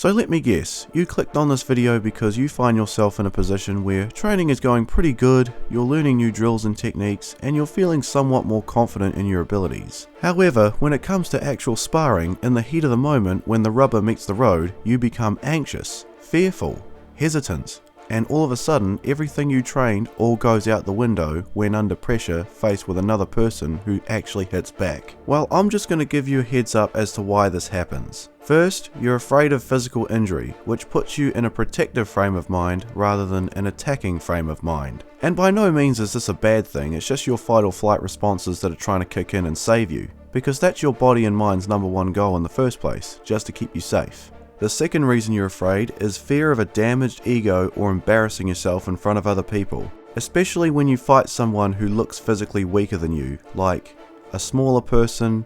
So let me guess, you clicked on this video because you find yourself in a position where training is going pretty good, you're learning new drills and techniques, and you're feeling somewhat more confident in your abilities. However, when it comes to actual sparring, in the heat of the moment when the rubber meets the road, you become anxious, fearful, hesitant, and all of a sudden everything you trained all goes out the window when under pressure faced with another person who actually hits back. Well, I'm just going to give you a heads up as to why this happens. First, you're afraid of physical injury, which puts you in a protective frame of mind rather than an attacking frame of mind. And by no means is this a bad thing, it's just your fight or flight responses that are trying to kick in and save you, because that's your body and mind's number one goal in the first place, just to keep you safe. The second reason you're afraid is fear of a damaged ego or embarrassing yourself in front of other people, especially when you fight someone who looks physically weaker than you, like a smaller person,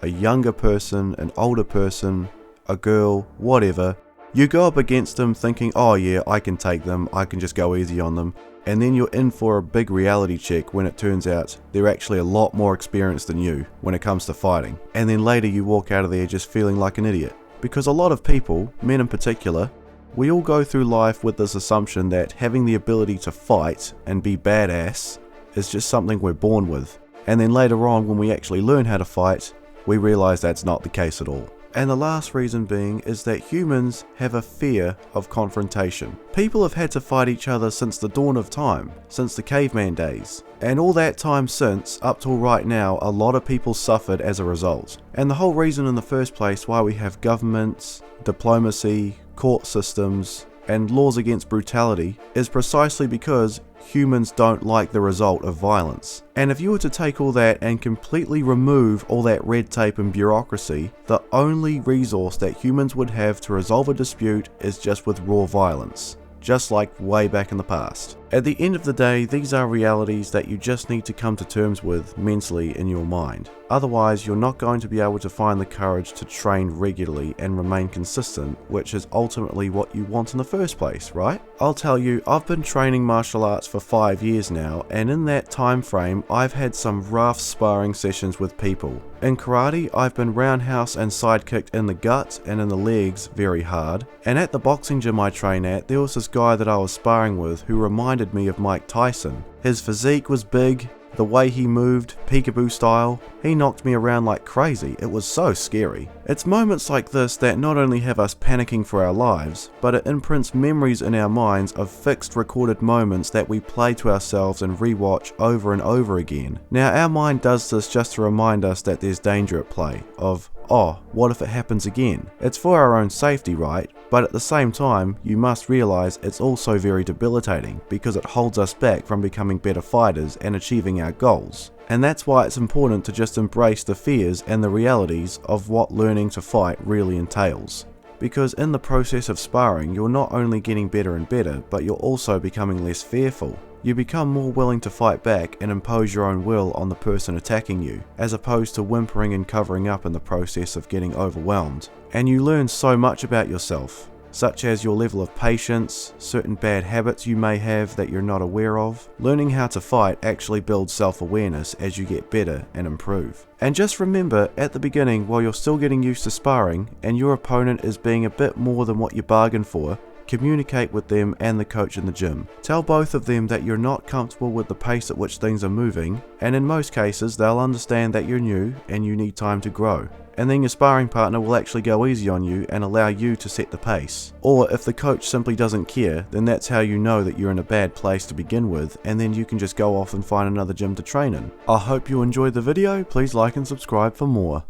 a younger person, an older person, a girl, whatever. You go up against them thinking, oh yeah, I can take them, I can just go easy on them, and then you're in for a big reality check when it turns out they're actually a lot more experienced than you when it comes to fighting, and then later you walk out of there just feeling like an idiot. Because a lot of people, men in particular, we all go through life with this assumption that having the ability to fight and be badass is just something we're born with, and then later on when we actually learn how to fight, we realize that's not the case at all. And the last reason being is that humans have a fear of confrontation. People have had to fight each other since the dawn of time, since the caveman days. And all that time since, up till right now, a lot of people suffered as a result. And the whole reason in the first place why we have governments, diplomacy, court systems, and laws against brutality is precisely because humans don't like the result of violence. And if you were to take all that and completely remove all that red tape and bureaucracy, the only resource that humans would have to resolve a dispute is just with raw violence. Just like way back in the past. At the end of the day, these are realities that you just need to come to terms with mentally in your mind. Otherwise, you're not going to be able to find the courage to train regularly and remain consistent, which is ultimately what you want in the first place, right? I'll tell you, I've been training martial arts for 5 years now, and in that time frame, I've had some rough sparring sessions with people. In karate, I've been roundhouse and sidekicked in the gut and in the legs very hard, and at the boxing gym I train at, there was this guy that I was sparring with who reminded me of Mike Tyson. His physique was big, the way he moved, peekaboo style, he knocked me around like crazy. It was so scary. It's moments like this that not only have us panicking for our lives, but it imprints memories in our minds of fixed recorded moments that we play to ourselves and rewatch over and over again. Now our mind does this just to remind us that there's danger at play, of oh, what if it happens again? It's for our own safety, right? But at the same time, you must realize it's also very debilitating because it holds us back from becoming better fighters and achieving our goals. And that's why it's important to just embrace the fears and the realities of what learning to fight really entails. Because in the process of sparring, you're not only getting better and better, but you're also becoming less fearful. You become more willing to fight back and impose your own will on the person attacking you, as opposed to whimpering and covering up in the process of getting overwhelmed. And you learn so much about yourself, such as your level of patience, certain bad habits you may have that you're not aware of. Learning how to fight actually builds self-awareness as you get better and improve. And just remember, at the beginning, while you're still getting used to sparring, and your opponent is being a bit more than what you bargained for, communicate with them and the coach in the gym. Tell both of them that you're not comfortable with the pace at which things are moving, and in most cases they'll understand that you're new and you need time to grow. And then your sparring partner will actually go easy on you and allow you to set the pace. Or if the coach simply doesn't care, then that's how you know that you're in a bad place to begin with, and then you can just go off and find another gym to train in. I hope you enjoyed the video. Please like and subscribe for more.